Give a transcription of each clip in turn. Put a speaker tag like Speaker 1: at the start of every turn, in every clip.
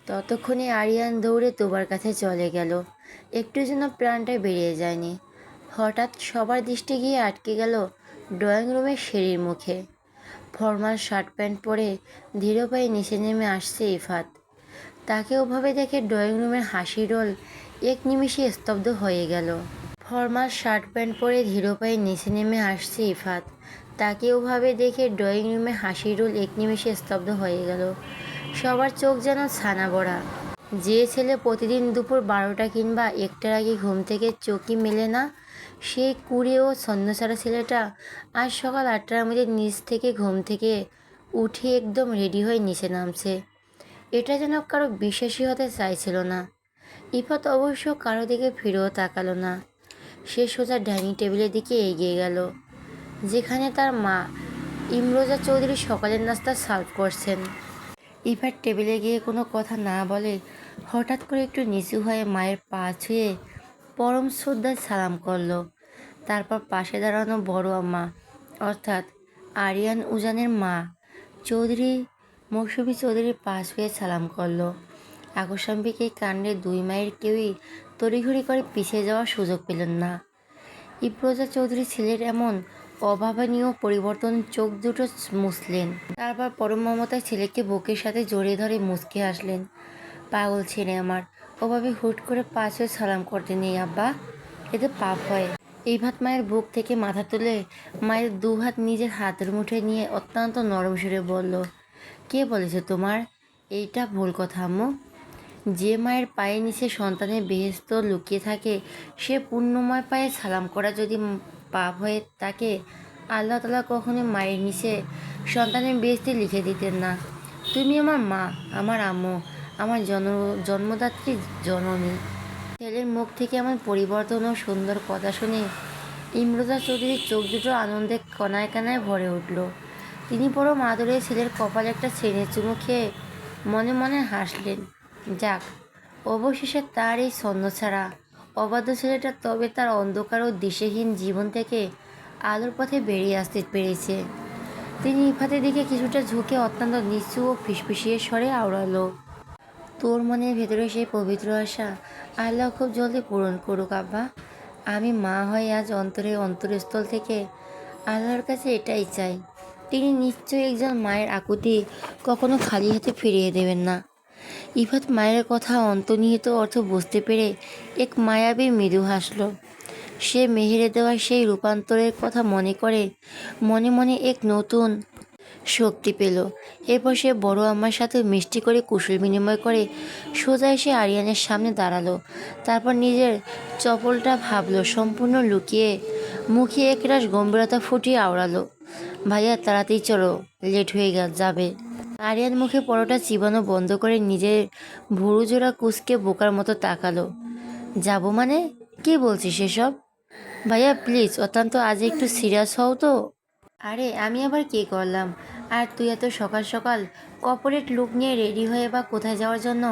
Speaker 1: ততক্ষণে আরিয়ান দৌড়ে তোবার কাছে চলে গেল। একটু যেন প্রাণটা বেরিয়ে যায়নি। হঠাৎ সবার দৃষ্টি গিয়ে আটকে গেল ড্রয়িং রুমের সিঁড়ির মুখে। ফর্মাল শার্ট প্যান্ট পরে ধীর পায়ে নিচে নেমে আসছে ইফাত। তাকে ওভাবে দেখে ড্রয়িং রুমের হাসি রোল এক নিমিষে স্তব্ধ হয়ে গেল। ফর্মাল শার্ট প্যান্ট পরে ধীর পায়ে নিচে নেমে আসছে ইফাত। তাকে ওভাবে দেখে ড্রয়িং রুমে হাসি রোল এক নিমিষে স্তব্ধ হয়ে গেল। সবার চোখ যেন ছানা বড়া। যে ছেলে প্রতিদিন দুপুর 12টা কিংবা 1টার আগে ঘুম থেকে চোখই মেলে না, সেই কুঁড়ে ও ছন্নছাড়া ছেলেটা আজ সকাল 8টার মধ্যে নিচ থেকে ঘুম থেকে উঠে একদম রেডি হয়ে নিচে নামছে। এটা যেন কারো বিশ্বাসই হতে চাইছিল না। ইফাত অবশ্য কারো দিকে ফিরেও তাকালো না। সে সোজা ডাইনিং টেবিলের দিকে এগিয়ে গেল, যেখানে তার মা ইমরোজা চৌধুরী সকালের নাস্তা সার্ভ করছেন। ইফাত টেবিলে গিয়ে কোনো কথা না বলে হঠাৎ করে একটু নিচু হয়ে মায়ের পা ছুঁয়ে পরম শ্রদ্ধায় সালাম করলো। তারপর পাশে দাঁড়ানো বড় আম্মা অর্থাৎ আরিয়ান উজানের মা চৌধুরী মৌসুমী চৌধুরীর পা ছুঁয়ে সালাম করলো। আকস্মিক এই কাণ্ডে দুই মায়ের কেউই তড়িঘড়ি করে পিছিয়ে যাওয়ার সুযোগ পেলেন না। ইফরোজা চৌধুরী ছেলের এমন অভাবনীয় পরিবর্তন চোখ দুটো মুছলেন। তারপর পরম মমতায় ছেলেকে বুকের সাথে জড়িয়ে ধরে মুচকে আসলেন। পাগল ছেলে আমার, ওভাবে হুট করে পা ছুঁয়ে সালাম করতে নেই আব্বা, এতে পাপ হয়। ইফাত মায়ের বুক থেকে মাথা তুলে মায়ের দু হাত নিজের হাতের মুঠে নিয়ে অত্যন্ত নরম সুরে বলল, কে বলেছে তোমার এইটা ভুল কথা আম্মু? যে মায়ের পায়ের নিচে সন্তানের বেহেশত লুকিয়ে থাকে, সে পুণ্যময় পায়ে সালাম করা যদি পাপ হয়ে থাকে, আল্লাহ তাআলা কখনোই মায়ের নিচে সন্তানের বেহেশতে লিখে দিতেন না। তুমি আমার মা, আমার আম্মু, আমার জন্মদাত্রী জননী। ছেলের মুখ থেকে এমন পরিবর্তন ও সুন্দর কথা শুনে ইমরোজা চৌধুরীর চোখ দুটো আনন্দে কণায় কানায় ভরে উঠল। তিনি পরম আদরে ছেলের কপালে একটা ছেনের চুমু খেয়ে মনে মনে হাসলেন। যাক, অবশেষে তার এই ছন্নছাড়া অবাধ্য ছেলেটা তবে তার অন্ধকার ও দিশেহীন জীবন থেকে আলোর পথে বেরিয়ে আসতে পেরেছে। তিনি ইফাতের দিকে কিছুটা ঝুঁকে অত্যন্ত নিচু ও ফিসফিসিয়ে স্বরে আওড়ালো, তোর মনের ভেতরে সেই পবিত্র আশা আল্লাহ খুব জলদি পূরণ করুক আব্বা। আমি মা হয়ে আজ অন্তরস্থল থেকে আল্লাহর কাছে এটাই চাই। তিনি নিশ্চয়ই একজন মায়ের আকুতি কখনো খালি হাতে ফিরিয়ে দেবেন না। ইফাত মায়ের কথা অন্তর্নিহিত অর্থ বুঝতে পেরে এক মায়াবী মৃদু হাসল। সে মেহেরে দেওয়া সেই রূপান্তরের কথা মনে করে মনে মনে এক নতুন শক্তি পেল। এরপর সে বড় আম্মার সাথে মিষ্টি করে কুশল বিনিময় করে সোজা এসে আরিয়ানের সামনে দাঁড়ালো। তারপর নিজের চপলটা ভাবলো সম্পূর্ণ লুকিয়ে মুখে একরাশ গম্ভীরতা ফুটিয়ে আওড়ালো, ভাইয়া তাড়াতাড়ি চলো, লেট হয়ে যাবে। আরিয়ান মুখে পরোটা চিবানো বন্ধ করে নিজের ভুরু জোড়া কুঁচকে বোকার মতো তাকালো। যাবো মানে কি বলছিস সেসব? ভাইয়া প্লিজ, অত্যন্ত আজ একটু সিরিয়াস হও তো। আরে আমি আবার কি করলাম? আর তুই এত সকাল সকাল কর্পোরেট লুক নিয়ে রেডি হয়ে বা কোথায় যাওয়ার জন্য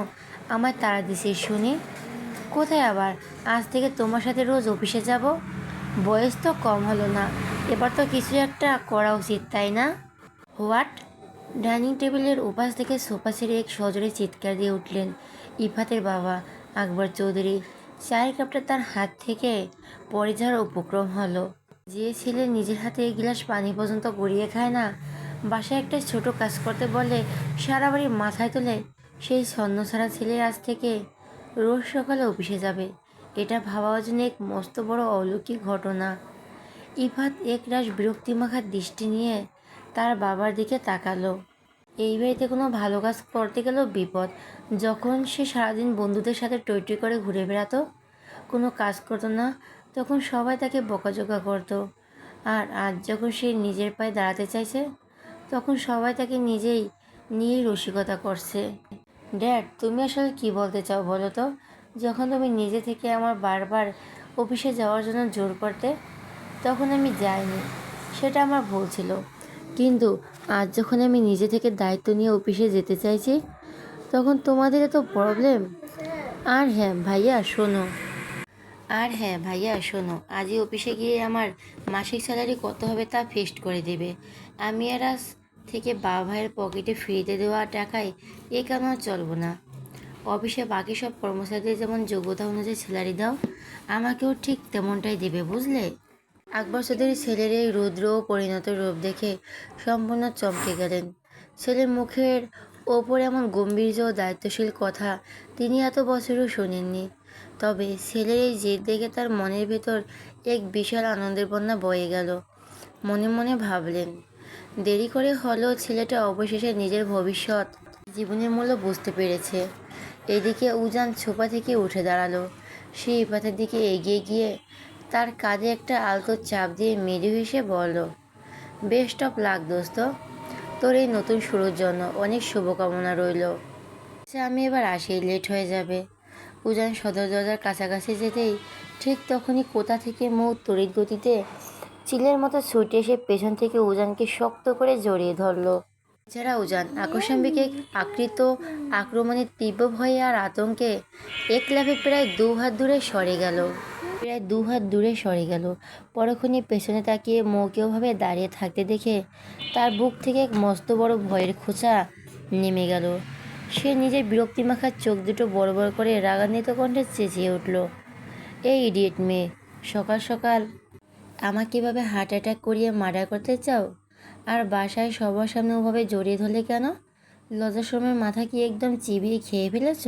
Speaker 1: আমায় তাড়া দিছিস শুনি? কোথায় আবার? আজ থেকে তোমার সাথে রোজ অফিসে যাব। বয়স তো কম হলো না, এবার তো কিছু একটা করা উচিত, তাই না? হোয়াট? ডাইনিং টেবিলের উপাস থেকে সোফা ছেড়ে এক সজোরে চিৎকার দিয়ে উঠলেন ইফাতের বাবা আকবর চৌধুরী। চায়ের কাপটা তার হাত থেকে পড়ে যাওয়ার উপক্রম হলো। যে ছেলে নিজের হাতে এক গ্লাস পানি পর্যন্ত গড়িয়ে খায় না, বাসায় একটা ছোট কাজ করতে বললে সারা বাড়ি মাথায় তোলে, সেই ছন্নছাড়া ছেলে আজ থেকে রোজ সকালে অফিসে যাবে, এটা ভাবাও যেন এক মস্ত বড় অলৌকিক ঘটনা। ইফাত একরাশ বিরক্তিমাখা দৃষ্টি নিয়ে তার বাবার দিকে তাকালো। এই বাড়িতে কোনো ভালো কাজ করতে গেলেও বিপদ। যখন সে সারাদিন বন্ধুদের সাথে টই করে ঘুরে বেড়াতো, কোনো কাজ করতো না, তখন সবাই তাকে বকাঝকা করতো। আর আজ যখন সে নিজের পায়ে দাঁড়াতে চাইছে, তখন সবাই তাকে নিয়েই রসিকতা করছে। ড্যাড, তুমি আসলে কি বলতে চাও বলো তো? যখন তুমি নিজে থেকে আমার বারবার অফিসে যাওয়ার জন্য জোর করতে, তখন আমি যাইনি, সেটা আমার ভুল ছিল। কিন্তু আজ যখন আমি নিজে থেকে দায়িত্ব নিয়ে অফিসে যেতে চাইছি, তখন তোমাদের এত প্রবলেম। আর হ্যাঁ ভাইয়া শোনো, আজই অফিসে গিয়ে আমার মাসিক স্যালারি কত হবে তা ফিক্সড করে দেবে। আমি আর আজ থেকে বাবা ভাইয়ের পকেটে ফ্রিতে দেওয়া টাকায় এ কামানো চলবো না। অফিসে বাকি সব কর্মচারীদের যেমন যোগ্যতা অনুযায়ী স্যালারি দাও, আমাকেও ঠিক তেমনটাই দেবে, বুঝলে? আকবর চৌধুরী ছেলের এই রুদ্র ও পরিণত রূপ দেখে সম্পূর্ণ চমকে গেলেন। ছেলের মুখের ওপর এমন গম্ভীর্য ও দায়িত্বশীল কথা তিনি এত বছরও শোনেননি। তবে ছেলের এই জেদ দেখে তার মনের ভেতর এক বিশাল আনন্দের বন্যা বয়ে গেল। মনে মনে ভাবলেন, দেরি করে হলেও ছেলেটা অবশেষে নিজের ভবিষ্যৎ জীবনের মূল্য বুঝতে পেরেছে। এদিকে উজান ছোপা থেকে উঠে দাঁড়ালো। সে ইফাতের দিকে এগিয়ে গিয়ে তার কাঁধে একটা আলতো চাপ দিয়ে মৃদু হেসে বলল, বেস্ট অফ লাক দোস্ত, তোর এই নতুন শুরুর জন্য অনেক শুভকামনা রইল। আচ্ছা, আমি এবার আসি, লেট হয়ে যাবে। উজান সদর দরজার কাছাকাছি যেতেই ঠিক তখনই কোথা থেকে মুখ তড়িৎ গতিতে চিলের মতো ছুটে এসে পেছন থেকে উজানকে শক্ত করে জড়িয়ে ধরল। এছাড়া উজান আকস্মিক আকৃত আক্রমণের তীব্র ভয়ে আর আতঙ্কে এক লাফে প্রায় দু হাত দূরে সরে গেল। পরক্ষণে পেছনে তাকিয়ে মৌখিকভাবে দাঁড়িয়ে থাকতে দেখে তার বুক থেকে এক মস্ত বড় ভয়ের খোঁচা নেমে গেল। সে নিজের বিরক্তিমাখা চোখ দুটো বড় বড় করে রাগান্বিত কণ্ঠে চেঁচিয়ে উঠল, এই ইডিয়েট মেয়ে, সকাল সকাল আমাকে এভাবে হার্ট অ্যাটাক করিয়ে মার্ডার করতে চাও? আর বাসায় সবার সামনে ওভাবে জড়িয়ে ধরলে কেন? লজ্জাশরমের মাথা কি একদম চিবিয়ে খেয়ে ফেলেছ?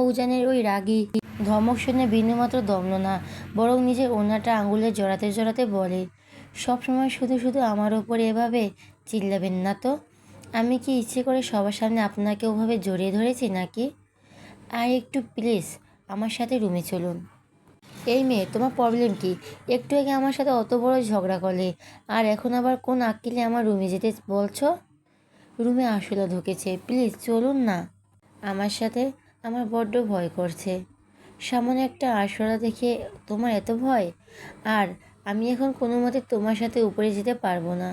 Speaker 1: উজানের ওই রাগী ধমক শুনে বিন্দুমাত্র দমল না, বরং নিজের ওড়নাটা আঙুলে জড়াতে জড়াতে বলে, সবসময় শুধু শুধু আমার ওপরে এভাবে চিল্লাবেন না তো। আমি কি ইচ্ছে করে সবার সামনে আপনাকে ওভাবে জড়িয়ে ধরেছি নাকি? আর একটু প্লিজ আমার সাথে রুমে চলুন। এই মেয়ে, তোমার প্রবলেম কি? একটু আগে আমার সাথে অত বড় ঝগড়া করলে, আর এখন আবার কোন আক্কেলে আমার রুমে যেতে বলছো? রুমে আসলে ঢুকেছে, প্লিজ চলুন না আমার সাথে। আমার বড্ড ভয় করছে। সামনে একটা আরশোলা দেখে তোমার এত ভয়? আর আমি এখন কোনো মতে তোমার সাথে উপরে যেতে পারবো না।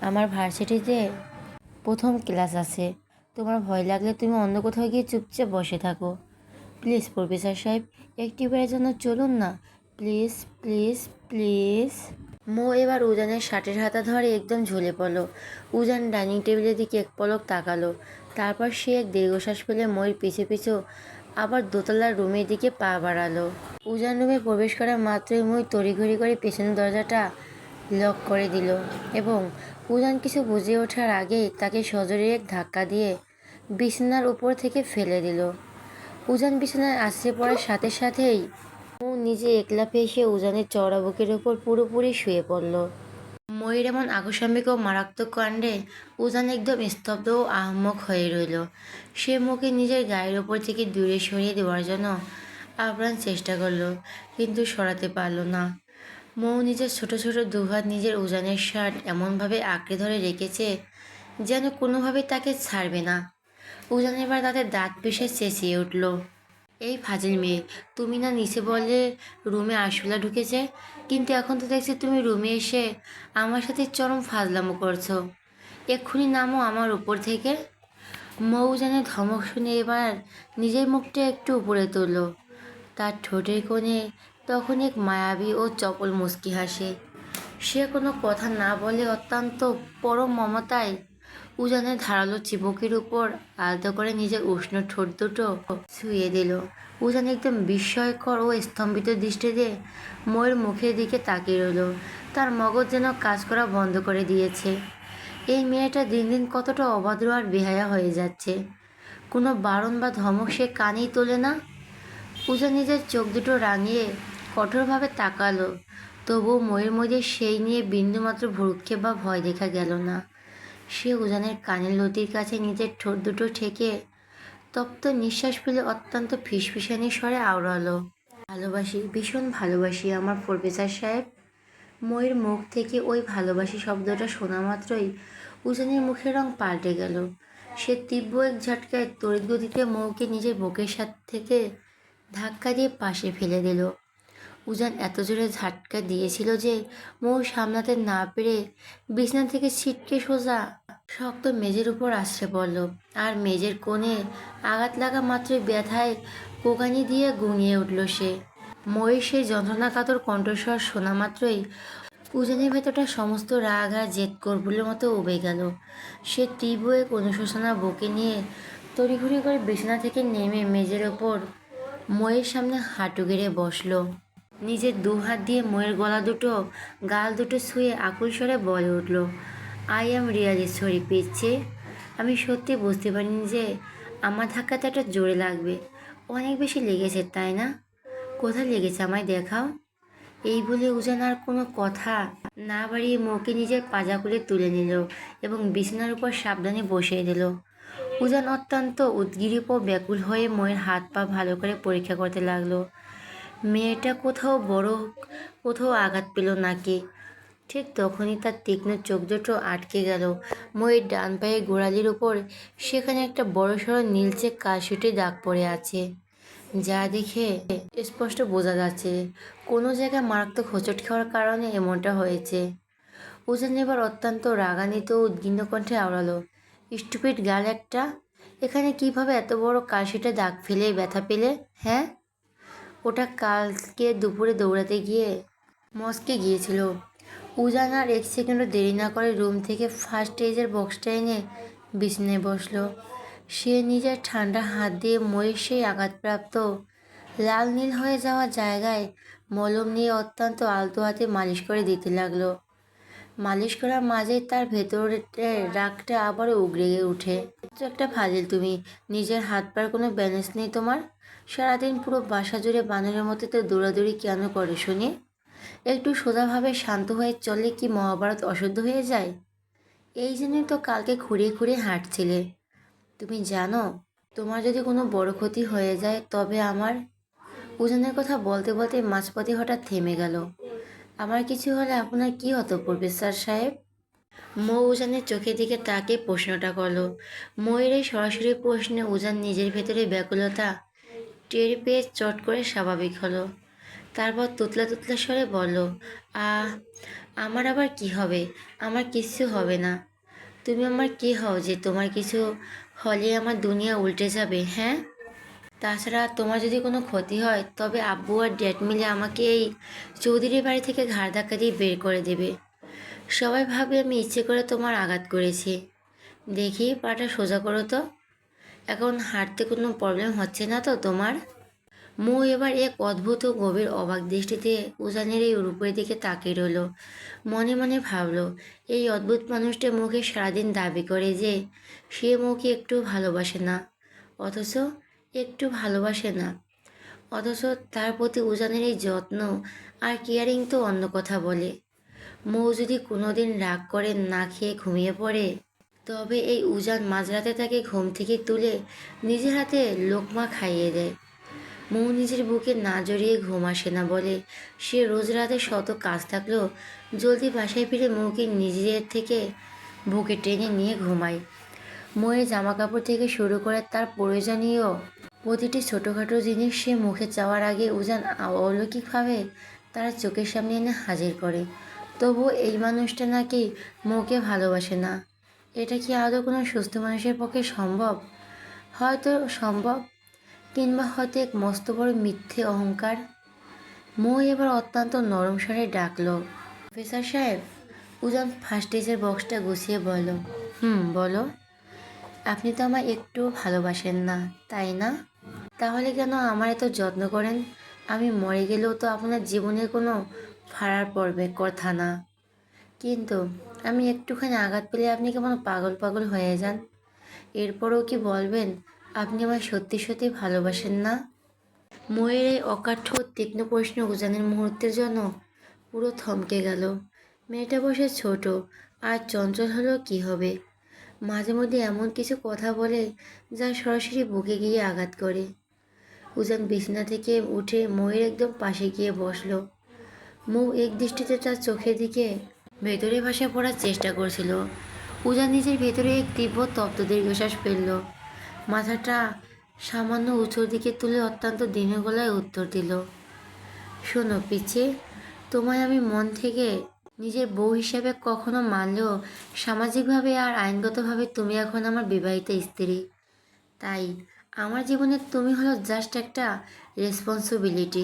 Speaker 1: আমার ভার্সিটিতে প্রথম ক্লাস আছে। তোমার ভয় লাগলে তুমি অন্য কোথাও গিয়ে চুপচাপ বসে থাকো। প্লিজ প্রফেসর সাহেব, একটিবারের জন্য চলুন না, প্লিজ প্লিজ প্লিজ। এবার উজানের শার্টের হাতা ধরে একদম ঝুলে পড়ল। উজান ডাইনিং টেবিলের দিকে এক পলক তাকালো। তারপর সে এক দীর্ঘশ্বাস ফেলে ময়ের পিছু পিছু আবার দোতলার রুমের দিকে পা বাড়ালো। উজান রুমে প্রবেশ করা মাত্রই মই তড়িঘড়ি করে পেছনের দরজাটা লক করে দিল এবং উজান কিছু বুঝে ওঠার আগেই তাকে সজোরে এক ধাক্কা দিয়ে বিছানার উপর থেকে ফেলে দিল। উজান বিছানায় আছড়ে পড়ার সাথে সাথেই নিজে একলা পেয়ে এসে উজানের চওড়া বুকের ওপর পুরোপুরি শুয়ে পড়ল। ময়ূর এমন আকস্মিক ও মারাত্মক কাণ্ডে উজান একদম স্তব্ধ ও আহম্মক হয়ে রইল। সে মুখে নিজের গায়ের ওপর থেকে দূরে সরিয়ে দেওয়ার জন্য আপ্রাণ চেষ্টা করলো, কিন্তু সরাতে পারল না। নিজের ছোট ছোট দুহাত নিজের উজানের শার্ট এমনভাবে আঁকড়ে ধরে রেখেছে যেন কোনোভাবেই তাকে ছাড়বে না। উজান এবার তাদের দাঁত পিষে চেঁচিয়ে উঠল, এই ফাজিল মেয়ে, তুমি না নিচে বললে রুমে আরশোলা ঢুকেছে, কিন্তু এখন তো দেখছি তুমি রুমে এসে আমার সাথে চরম ফাজলামো করছো। এক্ষুনি নামো আমার উপর থেকে। মৌজানের ধমক শুনে এবার নিজের মুখটা একটু উপরে তুলল। তার ঠোঁটের কোণে তখন এক মায়াবী ও চপল মুচকি হাসে। সে কোনো কথা না বলে অত্যন্ত পরম মমতায় উজানের ধারালো চিবুকের উপর আলতো করে নিজের উষ্ণ ঠোঁট দুটো ছুঁয়ে দিল। উজান একদম বিস্ময়কর ও স্তম্ভিত দৃষ্টিতে ময়ের মুখের দিকে তাকিয়ে রইল। তার মগজ যেন কাজ করা বন্ধ করে দিয়েছে। এই মেয়েটা দিন দিন কতটা অভদ্র আর বেহায়া হয়ে যাচ্ছে। কোনো বারণ বা ধমক সে কানেই তোলে না। উজান নিজের চোখ দুটো রাঙিয়ে কঠোরভাবে তাকালো, তবুও ময়ের মধ্যে সেই নিয়ে বিন্দুমাত্র ভ্রুক্ষেপ বা ভয় দেখা গেল না। সে উজানের কানের লতির কাছে নিজের ঠোঁট দুটো ঠেকে তপ্ত নিঃশ্বাস ফেলে অত্যন্ত ফিসফিসানি স্বরে আওড়ালো, ভালোবাসি, ভীষণ ভালোবাসি আমার প্রফেসর সাহেব। ময়ের মুখ থেকে ওই ভালোবাসি শব্দটা শোনা মাত্রই উজানের মুখের রং পাল্টে গেল। সে তীব্র এক ঝটকায় তড়িৎ গতিতে মৌকে নিজের বুকের সাথে থেকে ধাক্কা দিয়ে পাশে ফেলে দিল। উজান এত জোরে ঝাটকা দিয়েছিল যে মৌ সামলাতে না পেরে বিছানা থেকে ছিটকে সোজা শক্ত মেঝের উপর আছড়ে পড়ল। আর মেঝের কোণে আঘাত লাগা মাত্রই ব্যথায় কোঁকানি দিয়ে গুঙিয়ে উঠল সে। ময়ের সেই যন্ত্রণাকাতর কণ্ঠস্বর শোনা মাত্রই উজানের ভেতরটা সমস্ত রাগ আর জেদ গর্ভুলের মতো উবে গেল। সে তীব্র এক অনুশোচনা বুকে নিয়ে তড়িঘড়ি করে বিছানা থেকে নেমে মেঝের ওপর ময়ের সামনে হাঁটু গেড়ে বসলো। নিজের দু হাত দিয়ে ময়ের গলা দুটো গাল দুটো ছুঁয়ে আকুল স্বরে বলে উঠল, আই অ্যাম রিয়ালি সরি পিচ্ছি। আমি সত্যি বুঝতে পারিনি যে আমার ধাক্কাতে একটা জোরে লাগবে। অনেক বেশি লেগেছে তাই না? কোথায় লেগেছে আমায় দেখাও। এই বলে উজান আর কোনো কথা না বাড়িয়ে মৌকে নিজের পাজা করে তুলে নিল এবং বিছানার উপর সাবধানে বসিয়ে দিল। উজান অত্যন্ত উদ্গ্রীব ও ব্যাকুল হয়ে ময়ের হাত পা ভালো করে পরীক্ষা করতে লাগলো। মেয়েটা কোথাও বড় কোথাও আঘাত পেল নাকি। ঠিক তখনই তার তীক্ষ্ণ চোখ দুটো আটকে গেল ময়ের ডান পায়ের গোড়ালির উপর। সেখানে একটা বড়সড় নীলচে কালশিটে দাগ পড়ে আছে, যা দেখে স্পষ্ট বোঝা যাচ্ছে কোনো জায়গায় মারাত্মক হোঁচট খাওয়ার কারণে এমনটা হয়েছে। উজান এবার অত্যন্ত রাগান্বিত ও উদ্বিগ্ন কণ্ঠে আওড়ালো, স্টুপিড গাল একটা! এখানে কিভাবে এত বড় কালশিটে দাগ ফেলে ব্যথা পেলে? হ্যাঁ, ওটা কালকে দুপুরে দৌড়াতে গিয়ে মস্কে গিয়েছিল। উজান আর এক সেকেন্ডও দেরি না করে রুম থেকে ফার্স্ট এজের বক্সটা এনে বিছানায় বসলো। সে নিজের ঠান্ডা হাত দিয়ে ময়ের সেই আঘাতপ্রাপ্ত লাল নীল হয়ে যাওয়া জায়গায় মলম নিয়ে অত্যন্ত আলতো হাতে মালিশ করে দিতে লাগলো। মালিশ করার মাঝে তার ভেতরের রাগটা আবারও উগরে উঠে। একটা ফাজিল তুমি, নিজের হাত পার কোনো ব্যালেন্স নেই তোমার। সারাদিন পুরো বাসা জুড়ে বানরের মতো তো দৌড়াদৌড়ি কেন করে শুনি? একটু সোজাভাবে শান্ত হয়ে চললে কি মহাভারত অশুদ্ধ হয়ে যায়? এই জন্যই তো কালকে খুঁড়িয়ে খুঁড়িয়ে হাঁটছিলে। তুমি জানো তোমার যদি কোনো বড় ক্ষতি হয়ে যায় তবে আমার। উজানের কথা বলতে বলতে মাঝপথে হঠাৎ থেমে গেল। আমার কিছু হলে আপনার কি হতো প্রফেসর সাহেব? মৌ উজানের চোখের দিকে তাকে প্রশ্নটা করলো। ময়ের এই সরাসরি প্রশ্নে উজান নিজের ভেতরে ব্যাকুলতা টের পেয়ে চট করে স্বাভাবিক হলো। তারপর তুতলা তুতলা স্বরে বলল, আহ আমার আবার কি হবে? আমার কিচ্ছু হবে না। তুমি আমার কে হও যে তোমার কিছু হলে আমার দুনিয়া উল্টে যাবে? হ্যাঁ, তাছাড়া তোমার যদি কোনো ক্ষতি হয় তবে আব্বু আর ড্যাড মিলে আমাকে এই চৌধুরীর বাড়ি থেকে ঘাড় ধাক্কা দিয়ে বের করে দেবে। সবাই ভাবে আমি ইচ্ছে করে তোমার আঘাত করেছি। দেখি পাটা সোজা করো তো। এখন হাঁটতে কোনো প্রবলেম হচ্ছে না তো তোমার? মৌ এবার এক অদ্ভুত ও গভীর অবাক দৃষ্টিতে উজানের এই রূপের দিকে তাকিয়ে রইল। মনে মনে ভাবল, এই অদ্ভুত মানুষটা মুখে সারাদিন দাবি করে যে সে মৌকে একটু ভালোবাসে না, অথচ একটু ভালোবাসে না অথচ তার প্রতি উজানের এই যত্ন আর কেয়ারিং তো অন্য কথা বলে। মৌ যদি কোনোদিন রাগ করে না খেয়ে ঘুমিয়ে পড়ে তবে এই উজান মাঝরাতে তাকে ঘুম থেকে তুলে নিজের হাতে লোকমা খাইয়ে দেয়। মৌ নিজের বুকে না জড়িয়ে ঘুম আসে না বলে সে রোজ রাতে শত কাজ থাকলেও জলদি বাসায় ফিরে মৌকে নিজের থেকে বুকে টেনে নিয়ে ঘুমায়। মৌয়ের জামা কাপড় থেকে শুরু করে তার প্রয়োজনীয় প্রতিটি ছোটোখাটো জিনিস সে মুখে চাওয়ার আগে উজান অলৌকিকভাবে তারা চোখের সামনে এনে হাজির করে। তবুও এই মানুষটা নাকি মৌকে ভালোবাসে না। এটা কি আদৌ কোনো সুস্থ মানুষের পক্ষে সম্ভব? হয়তো সম্ভব, কিংবা হয়তো এক মস্ত বড় মিথ্যে অহংকার। মৌ এবার অত্যন্ত নরম স্বরে ডাকলো, প্রফেসর সাহেব। উজান ফার্স্ট এজের বক্সটা গুছিয়ে বলল, বলো। আপনি তো আমায় একটু ভালোবাসেন না, তাই না? তাহলে কেন আমার এত যত্ন করেন? আমি মরে গেলেও তো আপনার জীবনে কোনো ফারার পড়বে কথা না। কিন্তু আমি একটুখানি আঘাত পেলে আপনি কেমন পাগল পাগল হয়ে যান। এরপরেও কি বলবেন আপনি আমায় সত্যি সত্যি ভালোবাসেন না? ময়ের এই অকাঠ্য তীক্ষ্ণ প্রশ্ন উজানের মুহূর্তের জন্য পুরো থমকে গেল। মেয়েটা বসে ছোট আর চঞ্চল হলেও কি হবে, মাঝে মধ্যে এমন কিছু কথা বলে যা সরাসরি বুকে গিয়ে আঘাত করে। উজান বিছানা থেকে উঠে ময়ের একদম পাশে গিয়ে বসলো। মৌ এক দৃষ্টিতে তার চোখের দিকে ভেতরে ভাসা পড়ার চেষ্টা করছিল। উজান নিজের ভেতরে এক তীব্র তপ্ত দীর্ঘশ্বাস ফেলল। মাথাটা সামান্য উঁচুর দিকে তুলে অত্যন্ত দীর্ঘ গলায় উত্তর দিল, শোনো পিচ্ছি, তোমায় আমি মন থেকে নিজের বউ হিসেবে কখনো মানলেও সামাজিকভাবে আর আইনগতভাবে তুমি এখন আমার বিবাহিত স্ত্রী। তাই আমার জীবনে তুমি হলো জাস্ট একটা রেসপন্সিবিলিটি।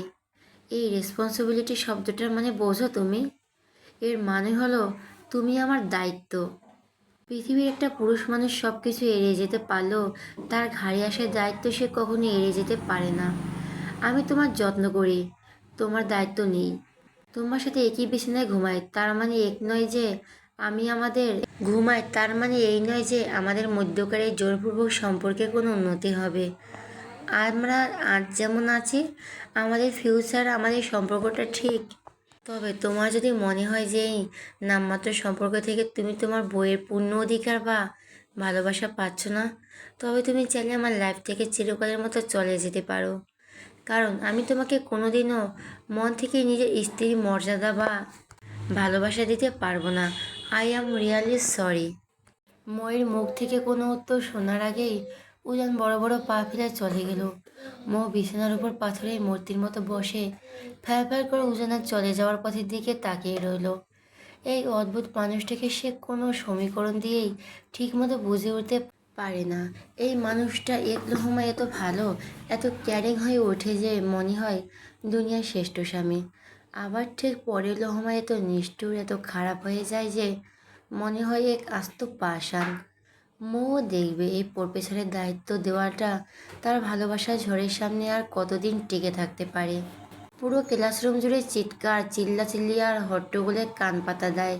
Speaker 1: এই রেসপন্সিবিলিটি শব্দটার মানে বোঝো তুমি? এর মানে হলো তুমি আমার দায়িত্ব। পৃথিবীর একটা পুরুষ মানুষ সব কিছু এড়িয়ে যেতে পারলেও তার ঘাড়ে আসা দায়িত্ব সে কখনো এড়িয়ে যেতে পারে না। আমি তোমার যত্ন করি, তোমার দায়িত্ব নেই। তোমার সাথে একই বিছানায় ঘুমাই, তার মানে এক নয় যে আমি আমাদের ঘুমাই তার মানে এই নয় যে আমাদের মধ্যকার এই জোরপূর্বক সম্পর্কে কোনো উন্নতি হবে। আমরা আজ যেমন আছি, আমাদের ফিউচার, আমাদের সম্পর্কটা ঠিক। তবে তোমার যদি মনে হয় যে এই নামমাত্র সম্পর্ক থেকে তুমি তোমার বইয়ের পূর্ণ অধিকার বা ভালোবাসা পাচ্ছ না, তবে তুমি চাইলে আমার লাইফ থেকে চিরকালের মতো চলে যেতে পারো। কারণ আমি তোমাকে কোনোদিনও মন থেকে নিজের স্ত্রীর মর্যাদা বা ভালোবাসা দিতে পারবো না। I am really sorry. ময়ের মুখ থেকে কোনো উত্তর শোনার আগেই উজান বড় বড় পা ফেলে চলে গেল। মৌ বিছানার উপর পাথরের মূর্তির মতো বসে ফ্যাল ফ্যাল করে উজানের চলে যাওয়ার পথের দিকে তাকিয়ে রইল। এই অদ্ভুত মানুষটাকে সে কোনো সমীকরণ দিয়েই ঠিকমতো বুঝে উঠতে পারে না। এই মানুষটা এক লহমায় এত ভালো, এত ক্যারিং হয়ে ওঠে যে মনে হয় দুনিয়ার শ্রেষ্ঠ স্বামী। আবার ঠিক পরের লহমায় এত নিষ্ঠুর, এত খারাপ হয়ে যায় যে মনে হয় এক আস্ত পাষাণ। মৌ দেখবে এই প্রফেসরের দায়িত্ব দেওয়াটা তার ভালোবাসার ঝড়ের সামনে আর কতদিন টিকে থাকতে পারে। পুরো ক্লাসরুম জুড়ে চিৎকার, চিল্লাচিল্লি আর হট্টগোলে কান পাতা দেয়।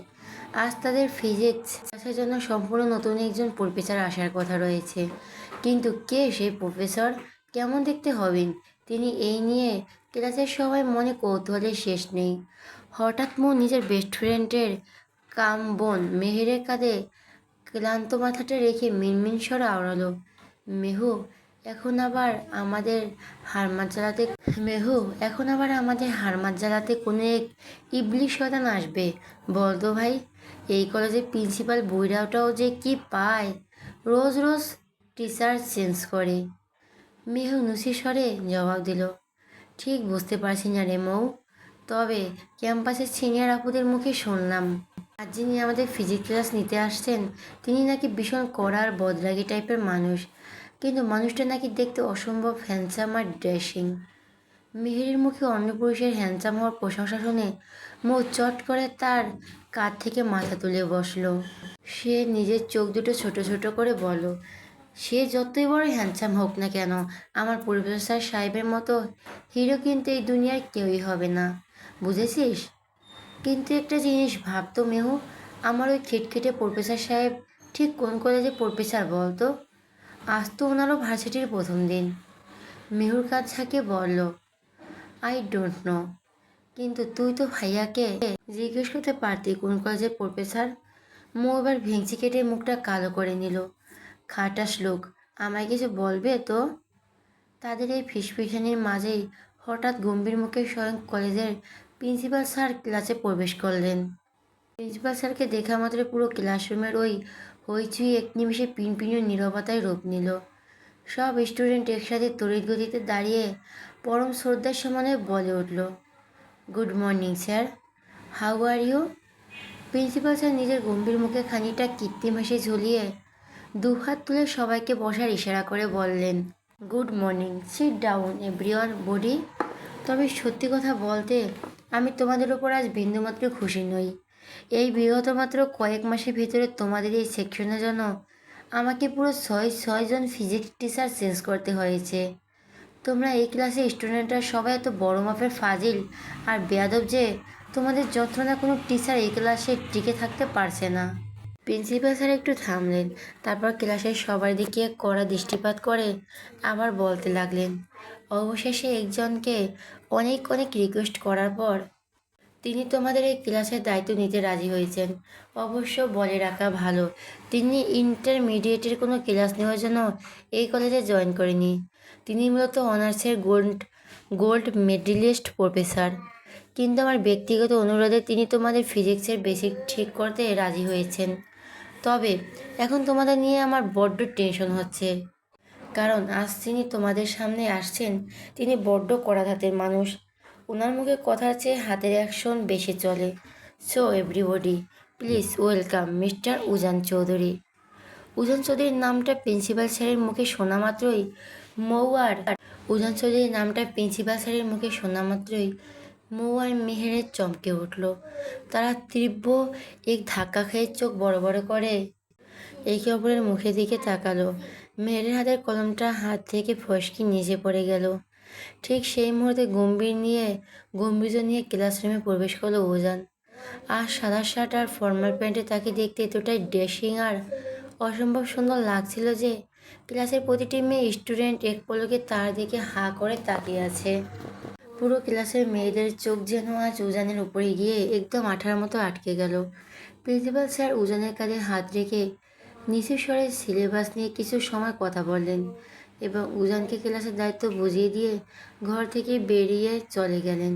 Speaker 1: আজ তাদের ফিজিক্স ক্লাসের জন্য সম্পূর্ণ নতুন একজন প্রফেসর আসার কথা রয়েছে। কিন্তু কে সেই প্রফেসর, কেমন দেখতে হবেন তিনি, এই নিয়ে ক্লাসের সবাই মনে কৌতূহলের শেষ নেই। হঠাৎ মৌ নিজের বেস্ট ফ্রেন্ডের কাম বোন মেহেরের কাঁধে ক্লান্ত মাথাটা রেখে মিনমিন স্বরে আওড়ালো, মেহু, এখন আবার আমাদের হারমাত জ্বালাতে মেহু এখন আবার আমাদের হারমাত জ্বালাতে কোনো এক ইবলিশ শয়তান আসবে বলতো ভাই। এই কলেজের প্রিন্সিপাল বুইড়াটাও যে কি পায়, রোজ রোজ টিচার চেঞ্জ করে। মেহু নুসি স্বরে জবাব দিল, ঠিক বুঝতে পারছি না রে মৌ, তবে ক্যাম্পাসের সিনিয়র আপুদের মুখে শুনলাম আজ যিনি আমাদের ফিজিক্স ক্লাস নিতে আসছেন তিনি নাকি ভীষণ কড়া আর বদরাগী টাইপের মানুষ, কিন্তু মানুষটা নাকি দেখতে অসম্ভব হ্যান্ডসাম আর ড্রেসিং। মিহিরের মুখে অন্য পুরুষের হ্যান্ডসাম হওয়ার প্রশংসা শুনে মৌ চট করে তার কাঁধ থেকে মাথা তুলে বসলো। সে নিজের চোখ দুটো ছোট ছোট করে বলল, সে যতই বড় হ্যান্ডসাম হোক না কেন, আমার প্রফেসর সাহেবের মতো হিরো কিন্তু এই দুনিয়ার কেউই হবে না, বুঝেছিস? কিন্তু একটা জিনিস ভাবতো মেহু, আমার ওই খিটখিটে প্রফেসর সাহেব ঠিক কোন কলেজে প্রফেসর বলতো? আজ তো ওনারও ভার্সিটির প্রথম দিন। মেহুর কাজ ঝাঁকিয়ে বলল, আই ডোন্ট নো, কিন্তু তুই তো ভাইয়াকে জিজ্ঞেস করতে পারতি কোন কলেজের প্রফেসর। মৌ এবার ভেঙচি কেটে মুখটা কালো করে নিল। খাটাস লোক, আমায় কিছু বলবে তো? তাদের এই ফিসফিসানির মাঝেই হঠাৎ গম্ভীর মুখে স্বয়ং কলেজের প্রিন্সিপাল স্যার ক্লাসে প্রবেশ করলেন। প্রিন্সিপাল স্যারকে দেখা মাত্র পুরো ক্লাসরুমের ওই হইচই এক নিমিষে পিনপিনীয় নীরবতায় রূপ নিল। সব স্টুডেন্ট একসাথে তড়িৎ গতিতে দাঁড়িয়ে পরম শ্রদ্ধার সমানে বলে উঠল, good morning sir, how are you? Principal sir নিজের গম্ভীর মুখে খানিকটা কৃত্রিম হাসি ঝুলিয়ে দুহাত তুলে সবাইকে বসার ইশারা করে বললেন, good morning, sit down everyone body. তবে সত্যি কথা বলতে আমি তোমাদের ওপর আজ বিন্দুমাত্র খুশি নই। এই বিগত মাত্র কয়েক মাসের ভিতরে তোমাদের এই সেকশনের জন্য আমাকে পুরো ছয়জন ফিজিক্স টিচার চেঞ্জ করতে হয়েছে। তোমরা এই ক্লাসে স্টুডেন্টরা সবাই এত বড় মাপের ফাজিল আর বেয়াদব যে তোমাদের যন্ত্রণা কোনো টিচার এই ক্লাসে টিকে থাকতে পারছে না। প্রিন্সিপাল স্যার একটু থামলেন, তারপর ক্লাসের সবার দিকে কড়া দৃষ্টিপাত করে আবার বলতে লাগলেন, অবশেষে একজনকে অনেক অনেক রিকোয়েস্ট করার পর তিনি তোমাদের এই ক্লাসের দায়িত্ব নিতে রাজি হয়েছেন। অবশ্য বলে রাখা ভালো, তিনি ইন্টারমিডিয়েটের কোনো ক্লাস নেওয়ার জন্য এই কলেজে জয়েন করেনি। তিনি মূলত অনার্সের গোল্ড মেডেলিস্ট প্রফেসর। কিন্তু আমার ব্যক্তিগত অনুরোধে তিনি তোমাদের ফিজিক্সের বেসিক ঠিক করতে রাজি হয়েছেন। তবে এখন তোমাদের নিয়ে আমার বড্ড টেনশন হচ্ছে, কারণ আজ তিনি তোমাদের সামনে আসছেন তিনি বড্ড কড়া ধাতের মানুষ। ওনার মুখে কথার চেয়ে হাতের অ্যাকশন বেশি চলে। So everybody please welcome mister Ujan Chowdhury. Ujan চৌধুরীর নামটা প্রিন্সিপাল স্যারের মুখে শোনা মাত্রই মৌ আর উজান চৌধুরীর নামটা প্রিন্সিপাল স্যারের মুখে শোনা মাত্রই মৌ আর মেহেরের চমকে উঠল। তারা তীব্র এক ধাক্কা খেয়ে চোখ বড় বড় করে একে অপরের মুখের দিকে তাকালো। মেহেরের হাতের কলমটা হাত থেকে ফসকে নিচে পড়ে গেল। ঠিক সেই মুহূর্তে গম্ভীর্য নিয়ে ক্লাসরুমে প্রবেশ করলো উজান। আর সাদা শার্ট আর ফর্মাল প্যান্টে তাকে দেখতে এতটাই ড্রেসিং আর অসম্ভব সুন্দর লাগছিল যে ক্লাসের প্রতিটি মেয়ে স্টুডেন্ট এক পলকে তার দিকে হাঁ করে তাকিয়ে আছে। পুরো ক্লাসের মেয়েদের চোখ যেন আজ উজানের উপরে গিয়ে একদম আঠার মতো আটকে গেল। প্রিন্সিপাল স্যার উজানের কাঁধে হাত রেখে নিচু স্বরে সিলেবাস নিয়ে কিছু সময় কথা বললেন এবং উজানকে ক্লাসের দায়িত্ব বুঝিয়ে দিয়ে ঘর থেকে বেরিয়ে চলে গেলেন।